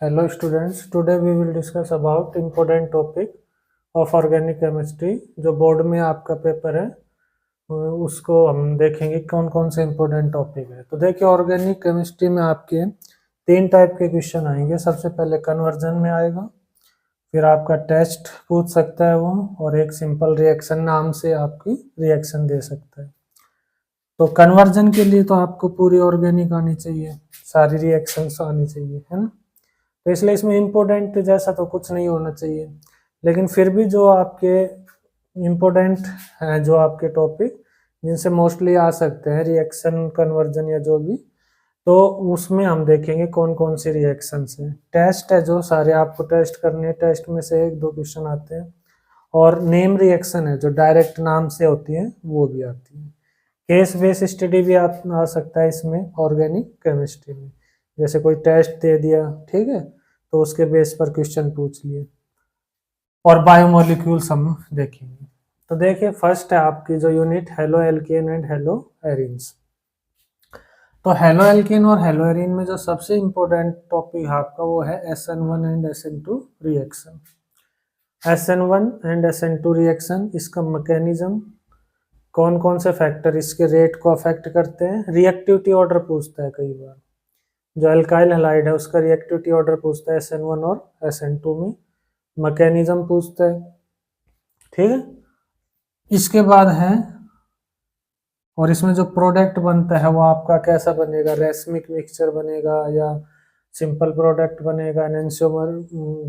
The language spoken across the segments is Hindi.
Hello students, today we will discuss about important topic of organic chemistry। जो बोर्ड में आपका पेपर है उसको हम देखेंगे कौन कौन से important टॉपिक है। तो देखिए ऑर्गेनिक केमिस्ट्री में आपके तीन टाइप के क्वेश्चन आएंगे। सबसे पहले कन्वर्जन में आएगा, फिर आपका टेस्ट पूछ सकता है वो, और एक सिंपल रिएक्शन नाम से आपकी रिएक्शन दे सकता है। तो कन्वर्जन के लिए तो आपको पूरी ऑर्गेनिक आनी चाहिए, सारी रिएक्शंस आनी चाहिए, है ना। तो इसलिए इसमें इम्पोर्टेंट जैसा तो कुछ नहीं होना चाहिए, लेकिन फिर भी जो आपके इम्पोर्टेंट हैं, जो आपके टॉपिक जिनसे मोस्टली आ सकते हैं रिएक्शन कन्वर्जन या जो भी, तो उसमें हम देखेंगे कौन कौन सी रिएक्शंस हैं। टेस्ट है जो सारे आपको टेस्ट करने हैं, टेस्ट में से एक दो क्वेश्चन आते हैं, और नेम रिएक्शन है जो डायरेक्ट नाम से होती है वो भी आती है। केस बेस स्टडी भी आ सकता है इसमें ऑर्गेनिक केमिस्ट्री में, जैसे कोई टेस्ट दे दिया, ठीक है, तो उसके बेस पर क्वेश्चन पूछ लिए। और बायोमोलिक्यूल्स हम देखेंगे। तो देखिए फर्स्ट है आपकी जो unit halo alkane and hello arenes. तो हेलो एल्केन और हेलो एरिन में जो सबसे इंपॉर्टेंट टॉपिक आपका वो है SN1 and SN2 reaction. SN1 and SN2 reaction, इसका मैकेनिज्म, कौन कौन से फैक्टर इसके रेट को अफेक्ट करते हैं। रिएक्टिविटी ऑर्डर पूछता है कई बार, जो अल्काइल हैलाइड है उसका रिएक्टिविटी ऑर्डर पूछता है SN1 और SN2 में। मैकेनिज्म पूछता है, ठीक है। इसके बाद है, और इसमें जो प्रोडक्ट बनता है वो आपका कैसा बनेगा, रेसमिक मिक्सचर बनेगा या सिंपल प्रोडक्ट बनेगा, एनेंशियोमर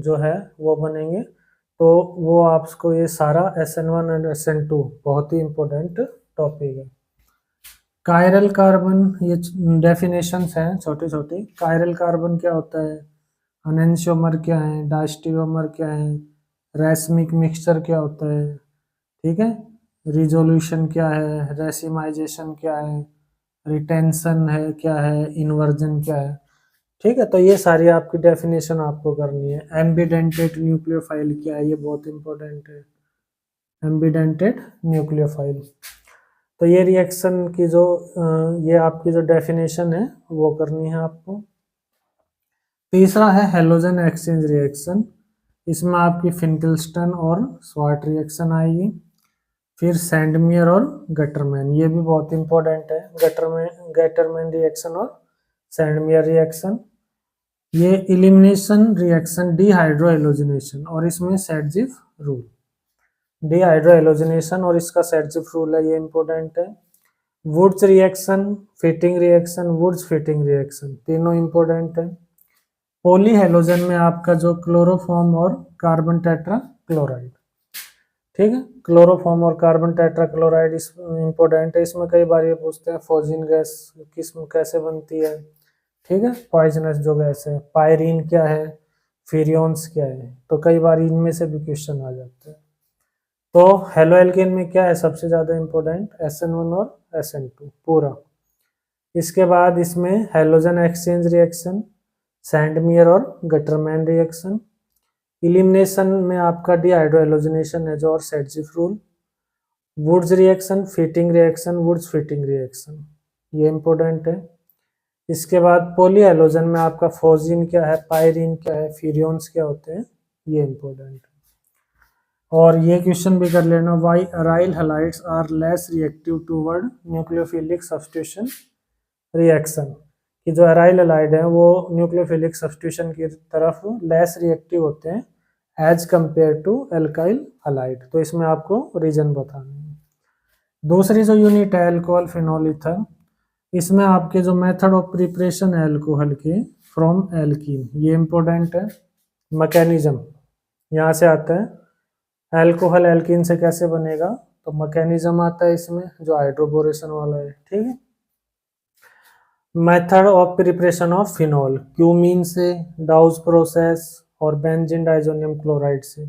जो है वो बनेंगे। तो वो आपको ये सारा SN1 और SN2 बहुत ही इंपॉर्टेंट टॉपिक है। कायरल कार्बन, ये डेफिनेशंस हैं छोटी छोटी। कायरल कार्बन क्या होता है, एनेंशियोमर क्या है, डायस्टिरियोमर क्या है, रेसमिक मिक्सचर क्या होता है, ठीक है, रिजोल्यूशन क्या है, रेसिमाइजेशन क्या है, रिटेंशन है क्या है, इन्वर्जन क्या है, ठीक है। तो ये सारी आपकी डेफिनेशन आपको करनी है। एम्बिडेंटेड न्यूक्लियोफाइल क्या है, ये बहुत इंपॉर्टेंट है, एम्बिडेंटेड न्यूक्लियोफाइल। तो ये रिएक्शन की जो ये आपकी जो डेफिनेशन है वो करनी है आपको। तीसरा है हेलोजन एक्सचेंज रिएक्शन, इसमें आपकी फिंकल्स्टन और स्वार्ट रिएक्शन आएगी। फिर सैंडमियर और गटरमैन, ये भी बहुत इंपॉर्टेंट है, गटरमैन रिएक्शन और सैंडमियर रिएक्शन। ये इलिमिनेशन रिएक्शन डिहाइड्रो हेलोजिनेशन, और इसमें सेडजिफ रूल, डिहाइड्रो हेलोजिनेशन और इसका सेडजिफ रूल है, ये इंपॉर्टेंट है। Wurtz reaction, Fittig reaction, Wurtz Fittig reaction, तीनों इंपॉर्टेंट है। पॉली हेलोजन में आपका जो क्लोरोफॉर्म और कार्बन टेट्रा क्लोराइड, ठीक है, क्लोरोफॉर्म और कार्बन टेट्राक्लोराइड इस इंपॉर्टेंट है। इसमें कई बार ये पूछते हैं फॉजिन गैस किस कैसे बनती है, ठीक है, पॉइजनस जो गैस है। पायरीन क्या है, फिरियोन्स क्या है, तो कई बार इनमें से भी क्वेश्चन आ जाते हैं। तो हेलो एल्केन में क्या है सबसे ज्यादा इंपॉर्टेंट, SN1 और SN2 पूरा। इसके बाद इसमें हेलोजन एक्सचेंज रिएक्शन, सैंडमियर और गटरमैन रिएक्शन। इलिमिनेशन में आपका डिहाइड्रो हेलोजिनेशन है जो, और Saytzeff rule. Wurtz reaction, Fittig reaction, Wurtz Fittig reaction, ये इंपॉर्टेंट है। इसके बाद पॉली हेलोजन में आपका फोजिन क्या है, पायरीन क्या है, फिरियोन्स क्या होते हैं, ये इंपॉर्टेंट है। और ये क्वेश्चन भी कर लेना, why aryl halides are less reactive toward nucleophilic substitution reaction, कि जो अराइल हैलाइड है वो न्यूक्लियोफिलिक सब्स्टिट्यूशन की तरफ लेस रिएक्टिव होते हैं as compare to alkyl halide. तो इसमें आपको रीजन बताना है। दूसरी जो यूनिट है एल्कोहल फिनोल ईथर, इसमें आपके जो मेथड ऑफ प्रिपरेशन है एल्कोहल के फ्रॉम एल्कीन, ये इंपॉर्टेंट है। मैकेनिज्म यहाँ से आता है, एल्कोहल एल्कीन से कैसे बनेगा, तो मैकेनिज्म आता है इसमें जो हाइड्रोबोरेशन वाला है, ठीक है। Method of preparation of phenol, cumene से, डाउज प्रोसेस और बेंजीन डाइजोनियम क्लोराइड से।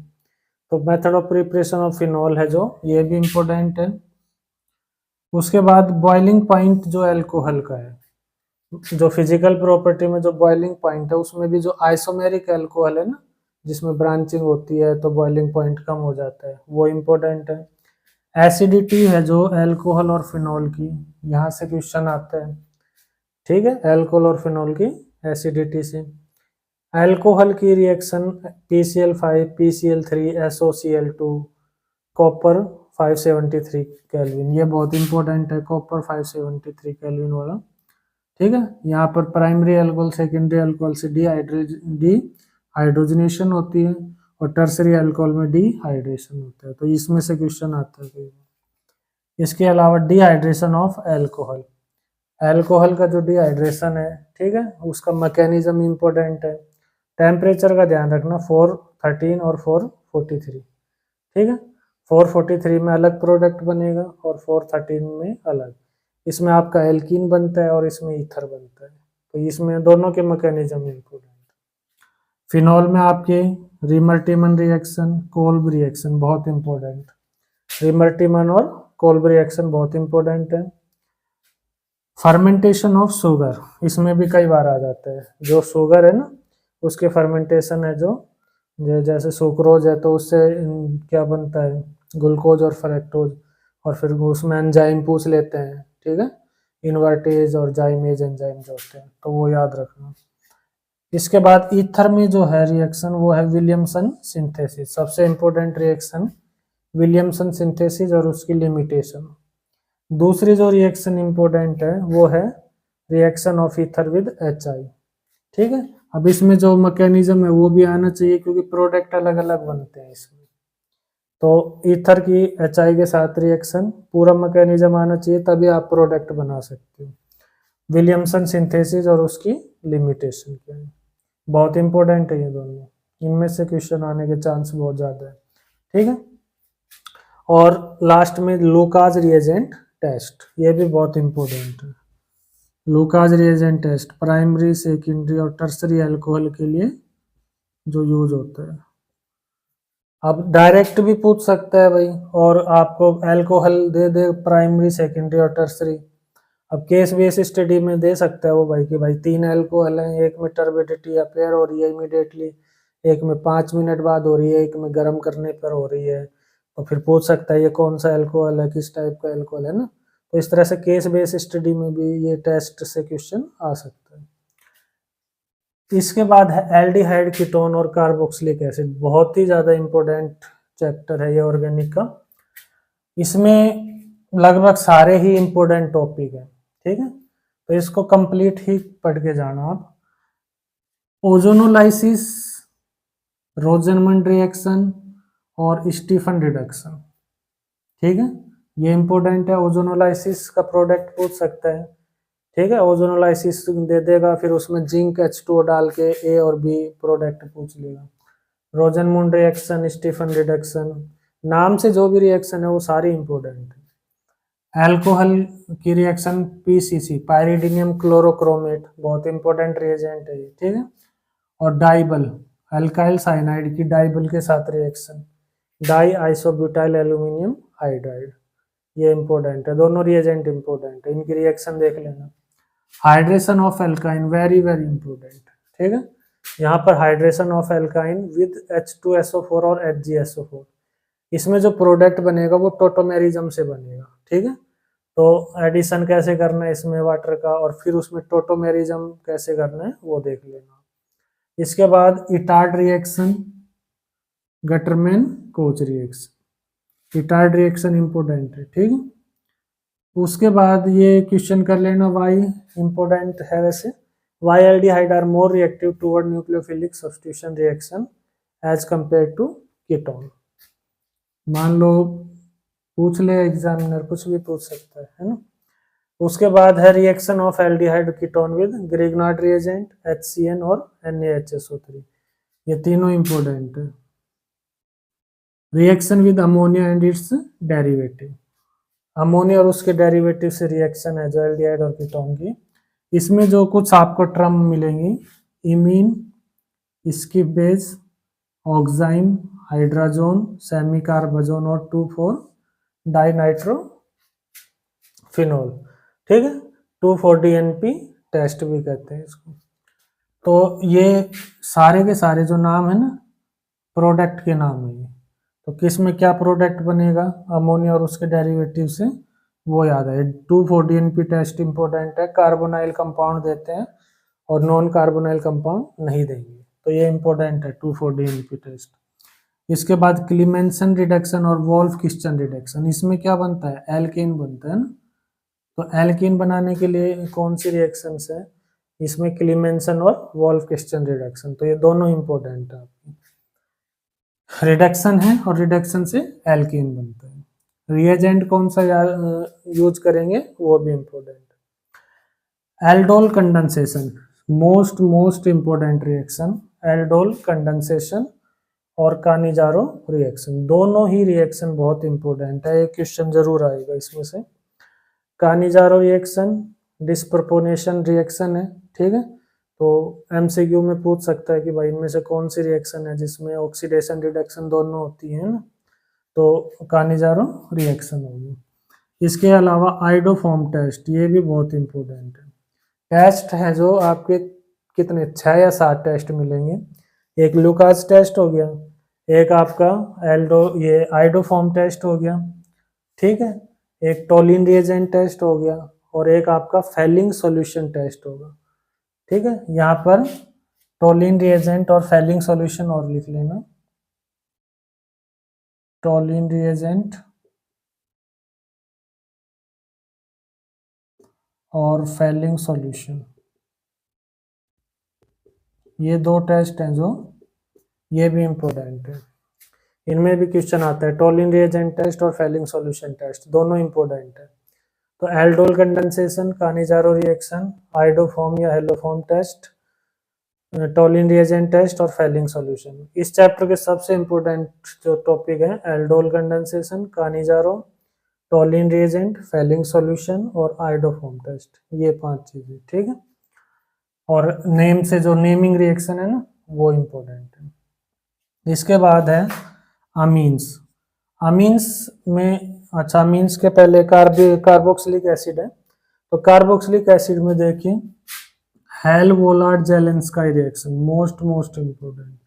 तो method of preparation of phenol है जो, ये भी इंपॉर्टेंट है। उसके बाद बॉइलिंग पॉइंट जो एल्कोहल का है, जो फिजिकल प्रॉपर्टी में जो बॉइलिंग पॉइंट है उसमें भी जो आइसोमेरिक एल्कोहल है ना, जिसमें ब्रांचिंग होती है तो बॉइलिंग पॉइंट कम हो जाता है, वो इंपॉर्टेंट है। एसिडिटी है जो एल्कोहल और फिनॉल की, यहाँ से क्वेश्चन आता है, ठीक है, एल्कोहल और फिनॉल की एसिडिटी से। अल्कोहल की reaction PCl5 PCl3 SOCl2 copper 573 kelvin, ये बहुत इंपॉर्टेंट है कॉपर 573 केल्विन वाला। ठीक है, यहाँ पर प्राइमरी अल्कोहल सेकेंडरी अल्कोहल से डी हाइड्रोजनेशन होती है और टर्सरी अल्कोहल में डिहाइड्रेशन होता है, तो इसमें से क्वेश्चन आता है। इसके अलावा डिहाइड्रेशन ऑफ अल्कोहल, अल्कोहल का जो डिहाइड्रेशन है, ठीक है, उसका मैकेनिज्म इंपॉर्टेंट है। टेम्परेचर का ध्यान रखना 413 और 443, ठीक है, 443 में अलग प्रोडक्ट बनेगा और 413 में अलग। इसमें आपका एल्कीन बनता है और इसमें ईथर बनता है, तो इसमें दोनों के मैकेनिज्म इंपॉर्टेंट। फिनॉल में आपके रिमर्टिमन रिएक्शन, कोल्ब रिएक्शन बहुत इंपॉर्टेंट, रिमर्टिमन और कोल्ब रिएक्शन बहुत इंपॉर्टेंट है। फर्मेंटेशन ऑफ शुगर, इसमें भी कई बार आ जाता है, जो शुगर है ना उसके फर्मेंटेशन है, जो जैसे सुक्रोज है तो उससे क्या बनता है, ग्लूकोज और फ्रक्टोज, और फिर उसमें एंजाइम पूछ लेते हैं, ठीक है, इन्वर्टेज और जाइमेज एंजाइम जो होते हैं, तो वो याद रखना। इसके बाद ईथर में जो है रिएक्शन वो है विलियमसन सिंथेसिस, सबसे इंपॉर्टेंट रिएक्शन विलियमसन सिंथेसिस और उसकी लिमिटेशन। दूसरी जो रिएक्शन इंपॉर्टेंट है वो है reaction of ether with HI, ठीक है। अब इसमें जो मैकेनिज्म है वो भी आना चाहिए क्योंकि प्रोडक्ट अलग अलग बनते हैं इसमें, तो ईथर की HI के साथ रिएक्शन पूरा मैकेनिज्म आना चाहिए, तभी आप प्रोडक्ट बना सकते हो। विलियमसन सिंथेसिस और उसकी लिमिटेशन क्या है, बहुत इंपॉर्टेंट है ये दोनों, इनमें से क्वेश्चन आने के चांस बहुत ज़्यादा है, ठीक है। और लास्ट में लुकास रिएजेंट टेस्ट, ये भी बहुत इंपॉर्टेंट है। Lucas reagent test primary secondary और टर्सरी अल्कोहल के लिए जो यूज होता है। अब डायरेक्ट भी पूछ सकता है भाई, और आपको अल्कोहल दे दे प्राइमरी सेकेंडरी और टर्सरी, अब केस बेस स्टडी में दे सकता है वो भाई कि भाई 3 अल्कोहल हैं, एक में टर्बिडिटी अपेयर हो रही है इमीडिएटली, एक में 5 मिनट बाद हो रही है, एक में गर्म करने पर हो रही है, तो फिर पूछ सकता है ये कौन सा अल्कोहल है, किस टाइप का अल्कोहल है ना। तो इस तरह से केस बेस स्टडी में भी ये टेस्ट से क्वेश्चन आ सकता है। इसके बाद है एल्डिहाइड कीटोन और कार्बोक्सिलिक एसिड, बहुत ही ज़्यादा इंपॉर्टेंट चैप्टर है ये ऑर्गेनिक का, इसमें लगभग सारे ही इंपॉर्टेंट टॉपिक है, ठीक है, तो इसको कंप्लीट ही पढ़ के जाना आप। ओजोनोलाइसिस, रोजनमंड रिएक्शन और स्टीफन रिडक्शन, ठीक है, ये इंपॉर्टेंट है। ओजोनोलाइसिस का प्रोडक्ट पूछ सकता है, ठीक है, ओजोनोलाइसिस दे देगा, फिर उसमें जिंक H2O डाल के A और B प्रोडक्ट पूछ लेगा। रोजनमंड रिएक्शन, स्टीफन रिडक्शन, नाम से जो भी रिएक्शन है वो सारी इंपॉर्टेंट है। अल्कोहल की रिएक्शन PCC पायरिडिनियम क्लोरोक्रोमेट, बहुत इंपॉर्टेंट रिएजेंट है ये, ठीक है। और डाइबल अल्काइल साइनाइड की डाइबल के साथ reaction, die isobutyl aluminium hydride, ये इंपॉर्टेंट है, दोनों रिएजेंट इंपॉर्टेंट है, इनकी रिएक्शन देख लेना। Hydration of alkyne very very important, ठीक है, यहाँ पर hydration of alkyne with H2SO4 और HgSO4, इसमें जो प्रोडक्ट बनेगा वो टोटोमेरिज्म से बनेगा, ठीक है, तो एडिशन कैसे करना है इसमें वाटर का, और फिर उसमें टोटोमेरिज्म कैसे करना है वो देख लेना। इसके बाद Etard reaction, Gattermann coach reaction, Etard reaction important है, ठीक है। उसके बाद ये क्वेश्चन कर लेना, वाई इंपॉर्टेंट है वैसे, why aldehyde are more reactive towards nucleophilic substitution reaction as compare to ketone, मान लो पूछ ले एग्जामिनर, कुछ भी पूछ सकता है ना। उसके बाद है reaction of aldehyde ketone with Grignard reagent HCN और NaHSO3, ये तीनों इंपॉर्टेंट है। Reaction with ammonia and it's derivative, ammonia और उसके डेरिवेटिव से रिएक्शन है जो एल्डिहाइड और कीटोन की, इसमें जो कुछ आपको टर्म मिलेंगी, imine, Schiff base, oxime, hydrazone, semi carbazone और 2,4 डाइनाइट्रो फिनोल, ठीक है, 2,4-DNP टेस्ट भी कहते हैं इसको। तो ये सारे के सारे जो नाम है ना प्रोडक्ट के नाम है ये, तो किस में क्या प्रोडक्ट बनेगा अमोनिया और उसके डेरिवेटिव से, वो याद है। 2,4-DNP टेस्ट इंपॉर्टेंट है, कार्बोनाइल कंपाउंड देते हैं और नॉन कार्बोनाइल कंपाउंड नहीं देंगे, तो ये इंपॉर्टेंट है 2,4-DNP टेस्ट। इसके बाद क्लीमेंसन रिडक्शन और वोल्फ किस्चन रिडक्शन, इसमें क्या बनता है, एल्केन बनता है ना। तो एल्केन बनाने के लिए कौन सी रिएक्शंस है, इसमें क्लीमेंसन और वोल्फ किस्चन रिडक्शन, तो ये दोनों इंपॉर्टेंट है आपकी। रिडक्शन है और रिडक्शन से एल्केन बनता है। रिएजेंट कौन सा यूज करेंगे वो भी इंपॉर्टेंट है। Aldol condensation, most important reaction, aldol condensation और कानिजारो रिएक्शन, दोनों ही रिएक्शन बहुत इंपॉर्टेंट है, एक क्वेश्चन जरूर आएगा इसमें से। कानिजारो रिएक्शन डिस्प्रपोर्शनेशन रिएक्शन है, ठीक है, तो एमसीक्यू में पूछ सकता है कि भाई इनमें से कौन सी रिएक्शन है जिसमें ऑक्सीडेशन रिडक्शन दोनों होती है ना, तो कानिजारो रिएक्शन होगी। इसके अलावा आइडोफॉर्म टेस्ट, ये भी बहुत इंपॉर्टेंट है। टेस्ट है जो आपके कितने 6 या 7 टेस्ट मिलेंगे, एक लुकास टेस्ट हो गया, एक आपका ये आइडोफॉर्म टेस्ट हो गया, ठीक है, एक टोलिन रिएजेंट टेस्ट हो गया और एक आपका फेलिंग सॉल्यूशन टेस्ट होगा, ठीक है। यहाँ पर टोलिन रिएजेंट और फेलिंग सॉल्यूशन और लिख लेना, टोलिन रिएजेंट और फेलिंग सॉल्यूशन, ये 2 टेस्ट हैं जो ये भी इंपॉर्टेंट है, इनमें भी क्वेश्चन आता है। टोलिन रिएजेंट टेस्ट और फेलिंग सॉल्यूशन टेस्ट दोनों इंपॉर्टेंट है। तो aldol condensation, Cannizzaro reaction, iodoform या haloform test, Tollens reagent test और फेलिंग सॉल्यूशन। इस चैप्टर के सबसे इंपॉर्टेंट जो टॉपिक है aldol condensation, Cannizzaro, Tollens reagent, Fehling solution और आइडोफॉर्म टेस्ट, ये 5 चीजें, ठीक है। और नेम से जो नेमिंग रिएक्शन है ना वो इंपॉर्टेंट है। इसके बाद है अमीन्स। अमीन्स में अच्छा, अमीन्स के पहले कार्बोक्सिलिक एसिड है, तो कार्बोक्सिलिक एसिड में देखिए Hell Volhard Zelinsky reaction, most important.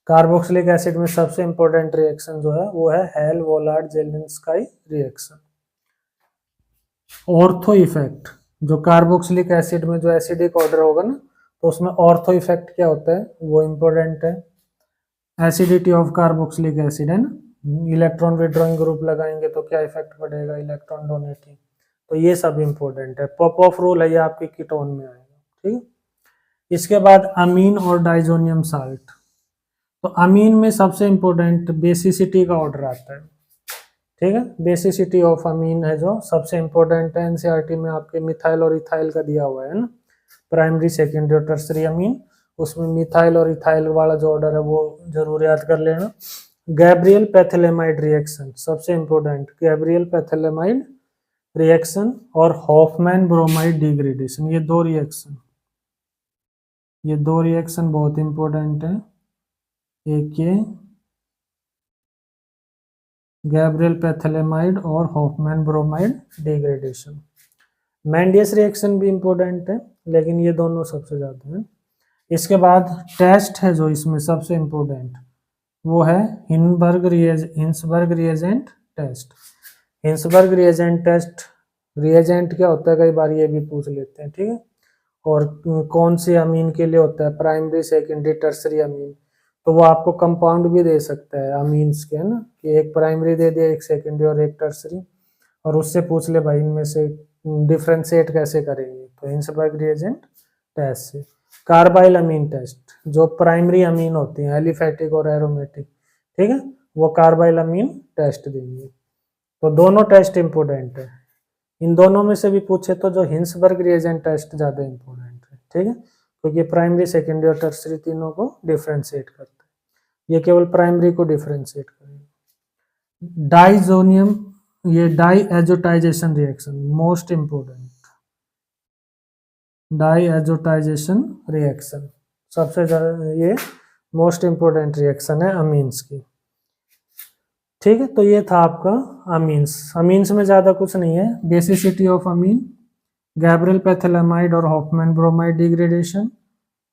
Carboxylic acid में सबसे इंपॉर्टेंट रिएक्शन जो है वो है Hell Volhard Zelinsky reaction. Ortho effect, जो कार्बोक्सिलिक एसिड में जो एसिडिक ऑर्डर होगा ना तो उसमें ऑर्थो इफेक्ट क्या होता है वो इंपॉर्टेंट है। एसिडिटी ऑफ कार्बोक्सिलिक एसिड है ना, इलेक्ट्रॉन विड्रॉइंग ग्रुप लगाएंगे तो क्या इफेक्ट पड़ेगा, इलेक्ट्रॉन डोनेटिंग, तो ये सब इंपॉर्टेंट है। पॉप-ऑफ रूल है ये आपके कीटोन में आएगा, ठीक है। इसके बाद अमीन और डाइजोनियम साल्ट, तो अमीन में सबसे इंपॉर्टेंट बेसिसिटी का ऑर्डर आता है, ठीक है। बेसिसिटी ऑफ अमीन है जो सबसे इंपॉर्टेंट है, एनसीईआरटी में आपके मिथाइल और इथाइल का दिया हुआ है ना, प्राइमरी सेकेंडरी और टर्सरी अमीन, उसमें मिथाइल और इथाइल वाला जो ऑर्डर है वो जरूर याद कर लेना। गैब्रियल पैथिलेमाइड रिएक्शन सबसे इंपॉर्टेंट, गैब्रियल पैथिलेमाइड रिएक्शन और हॉफमैन ब्रोमाइड डिग्रेडेशन, ये दो रिएक्शन बहुत इंपॉर्टेंट है। एक ये गैब्रियल पैथिलेमाइड और हॉफमैन ब्रोमाइड डिग्रेडेशन। मेंडियस रिएक्शन भी इंपॉर्टेंट है लेकिन ये दोनों सबसे ज्यादा है। इसके बाद टेस्ट है जो इसमें सबसे इंपॉर्टेंट वो है Hinsberg reagent test. Hinsberg reagent test, reagent क्या होता है कई बार ये भी पूछ लेते हैं, ठीक है। और कौन सी अमीन के लिए होता है, प्राइमरी सेकेंडरी टर्सरी अमीन, तो वो आपको कंपाउंड भी दे सकता है अमीन्स के, है ना, कि एक प्राइमरी दे दे, एक सेकेंडरी और एक टर्सरी, और उससे पूछ ले भाई इनमें से डिफ्रेंशिएट कैसे करेंगे, तो हिंसबर्ग रिएजेंट टेस्ट से। कार्बाइल अमीन टेस्ट, जो प्राइमरी अमीन होती हैं एलिफेटिक और एरोमेटिक, ठीक है, वो कार्बाइल अमीन टेस्ट देंगे। तो दोनों टेस्ट इंपॉर्टेंट है, इन दोनों में से भी पूछे तो जो हिंसबर्ग रिएजेंट टेस्ट ज्यादा इंपॉर्टेंट है, ठीक है, क्योंकि प्राइमरी सेकेंडरी और टर्सरी तीनों को डिफ्रेंशिएट करता है, ये केवल प्राइमरी को डिफ्रेंशिएट करेगा। डाइजोनियम, ये diazotization reaction most important, diazotization reaction सबसे ज्यादा ये मोस्ट इंपोर्टेंट रिएक्शन है अमीन्स की, ठीक है। तो ये था आपका अमीन्स। अमीन्स में ज्यादा कुछ नहीं है, बेसिसिटी ऑफ अमीन, गैब्रियल पैथिलेमाइड और हॉफमैन ब्रोमाइड डिग्रेडेशन,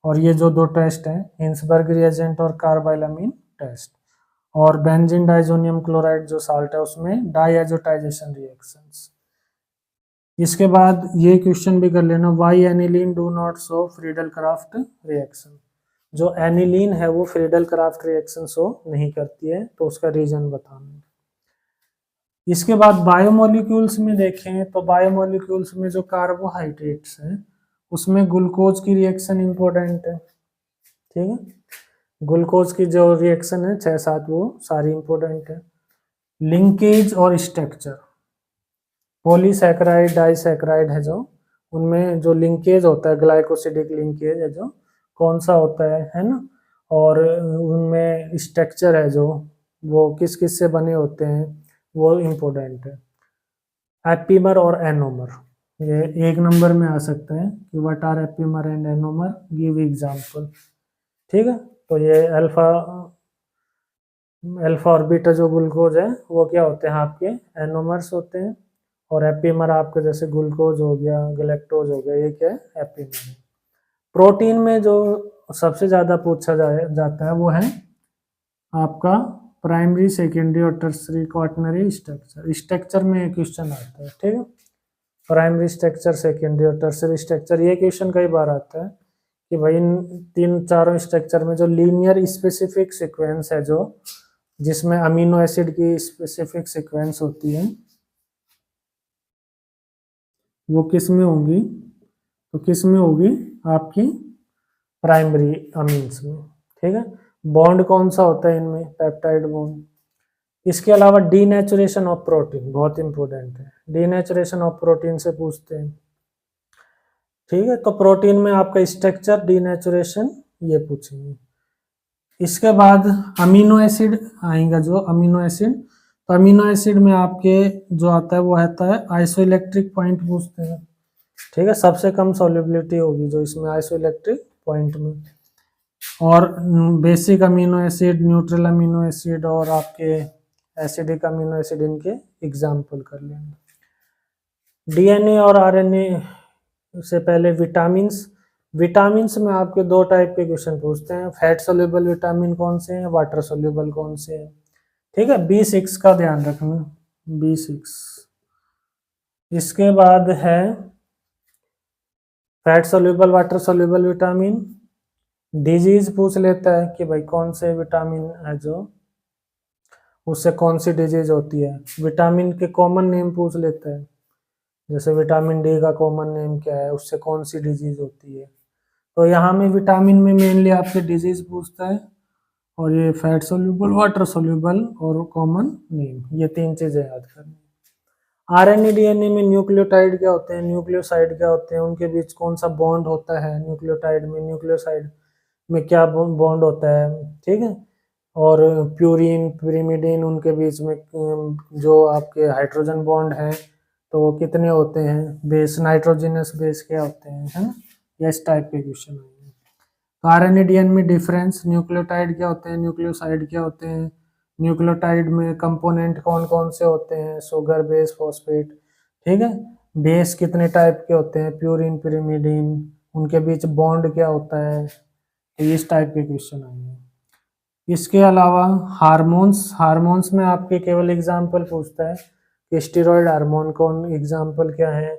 और ये जो दो टेस्ट हैं हिंसबर्ग रिएजेंट और कार्बाइल अमीन टेस्ट, और बेंजीन डाइजोनियम क्लोराइड जो साल्ट है उसमें डाईएजोटाइजेशन रिएक्शंस। इसके बाद ये क्वेश्चन भी कर लेना, why aniline do not show Friedel Crafts reaction, जो एनिलीन है वो फ्रीडल क्राफ्ट रिएक्शन शो नहीं करती है, तो उसका रीजन बताना। इसके बाद बायोमोलिक्यूल्स में देखें तो बायोमोलिक्यूल्स में जो कार्बोहाइड्रेट्स हैं उसमें ग्लूकोज की रिएक्शन इंपॉर्टेंट है, ठीक है। ग्लूकोज की जो रिएक्शन है 6-7 वो सारी इंपॉर्टेंट है। लिंकेज और स्ट्रक्चर, पॉलीसैकेराइड डाइसैकेराइड है जो, उनमें जो लिंकेज होता है ग्लाइकोसिडिक लिंकेज है जो कौन सा होता है ना, और उनमें स्ट्रक्चर है जो वो किस किस से बने होते हैं वो इम्पोर्टेंट है। एपीमर और एनोमर ये 1 नंबर में आ सकते हैं कि what are epimer and anomer, give example, ठीक है। तो ये अल्फा और बीटा जो ग्लूकोज है वो क्या होते हैं आपके एनोमर्स होते हैं, और एपीमर आपके जैसे ग्लूकोज हो गया, गैलेक्टोज हो गया, ये क्या है एपीमर है। प्रोटीन में जो सबसे ज़्यादा पूछा जाता है वो है आपका प्राइमरी, सेकेंडरी और टर्सरी क्वाटरनरी स्ट्रक्चर। स्ट्रक्चर में क्वेश्चन आता है, ठीक है। प्राइमरी स्ट्रक्चर, सेकेंडरी और टर्सरी स्ट्रक्चर, ये क्वेश्चन कई बार आता है कि भाई इन 3-4 स्ट्रक्चर में जो लीनियर स्पेसिफिक सीक्वेंस है जो जिसमें अमीनो एसिड की स्पेसिफिक सीक्वेंस होती है वो किस में होगी, तो किस में होगी आपकी प्राइमरी अमीन्स में, ठीक है। बॉन्ड कौन सा होता है इनमें, पेप्टाइड बॉन्ड। इसके अलावा डीनेचुरेशन ऑफ प्रोटीन बहुत इंपॉर्टेंट है, डीनेचुरेशन ऑफ प्रोटीन से पूछते हैं, ठीक है। तो प्रोटीन में आपका स्ट्रक्चर, डीनेचुरेशन, ये पूछेंगे। इसके बाद अमीनो एसिड आएगा, जो अमीनो एसिड, तो अमीनो एसिड में आपके जो आता है वो आता है आइसोइलेक्ट्रिक पॉइंट पूछते हैं, ठीक है। सबसे कम सॉल्युबिलिटी होगी जो इसमें आइसोइलेक्ट्रिक पॉइंट में। और basic amino acid, neutral amino acid और आपके एसिडिक अमीनो एसिड, इनके एग्जाम्पल कर लेंगे। डीएनए और आरएनए से पहले विटामिन्स में आपके 2 टाइप के क्वेश्चन पूछते हैं, फैट सोल्यूबल विटामिन कौन से हैं, वाटर सोल्यूबल कौन से हैं, ठीक है। B6 का ध्यान रखना, B6। इसके बाद है fat soluble, water soluble vitamin. Disease पूछ लेता है कि भाई कौन से विटामिन है जो उससे कौन सी डिजीज होती है। विटामिन के कॉमन नेम पूछ लेता है, जैसे विटामिन डी का कॉमन नेम क्या है, उससे कौन सी डिजीज होती है। तो यहाँ में विटामिन में मेनली आपके डिजीज पूछता है, और ये फैट सोल्यूबल, वाटर सोल्यूबल और कॉमन नेम, ये 3 चीजें याद करनी। आरएनए डीएनए में न्यूक्लियोटाइड क्या होते हैं, न्यूक्लियोसाइड क्या होते हैं, उनके बीच कौन सा बॉन्ड होता है, न्यूक्लियोटाइड में न्यूक्लियोसाइड में क्या बॉन्ड होता है, ठीक है। और प्यूरिन, pyrimidine, उनके बीच में जो आपके हाइड्रोजन बॉन्ड हैं तो वो कितने होते हैं, बेस, नाइट्रोजनस बेस क्या होते हैं, है ना। ये इस टाइप के क्वेश्चन आएंगे। तो आरएनए डीएनए में डिफरेंस, न्यूक्लियोटाइड क्या होते हैं, न्यूक्लियोसाइड क्या होते हैं, न्यूक्लियोटाइड में कंपोनेंट कौन कौन से होते हैं, शुगर, बेस, फॉस्फेट, ठीक है। बेस कितने टाइप के होते हैं, प्यूरिन, pyrimidine, उनके बीच बॉन्ड क्या होता है, तो इस टाइप के क्वेश्चन आएंगे। इसके अलावा हार्मोन्स में आपके केवल एग्जाम्पल पूछता है कि स्टेरॉयड हार्मोन कौन, एग्जाम्पल क्या है,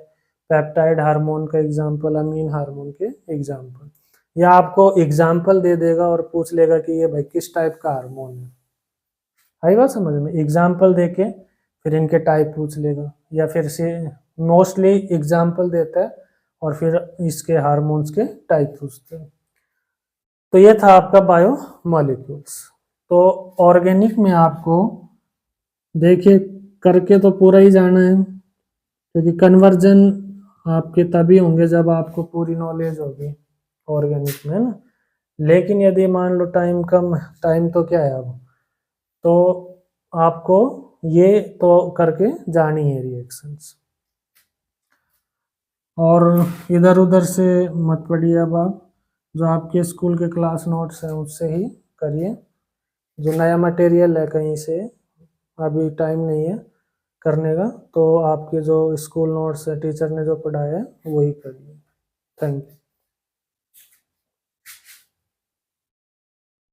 पेप्टाइड हार्मोन का एग्जाम्पल, अमीन हार्मोन के एग्जाम्पल, या आपको एग्जाम्पल दे देगा और पूछ लेगा कि ये भाई किस टाइप का हार्मोन है। आई बात समझ में, एग्जाम्पल देके फिर इनके टाइप पूछ लेगा, या फिर से मोस्टली एग्जाम्पल देता है और फिर इसके हार्मोन्स के टाइप पूछते हैं। तो ये था आपका बायो मॉलिक्यूल्स। तो ऑर्गेनिक में आपको देखिए करके तो पूरा ही जाना है, क्योंकि कन्वर्जन आपके तभी होंगे जब आपको पूरी नॉलेज होगी ऑर्गेनिक में, है ना। लेकिन यदि मान लो टाइम कम, टाइम तो क्या है अब, तो आपको ये तो करके जानी है रिएक्शंस, और इधर उधर से मत पढ़िए। अब आप जो आपके स्कूल के क्लास नोट्स हैं उससे ही करिए, जो नया मटेरियल है कहीं से अभी टाइम नहीं है करने का, तो आपके जो स्कूल नोट्स है टीचर ने जो पढ़ाया है वही करिए। Thank you.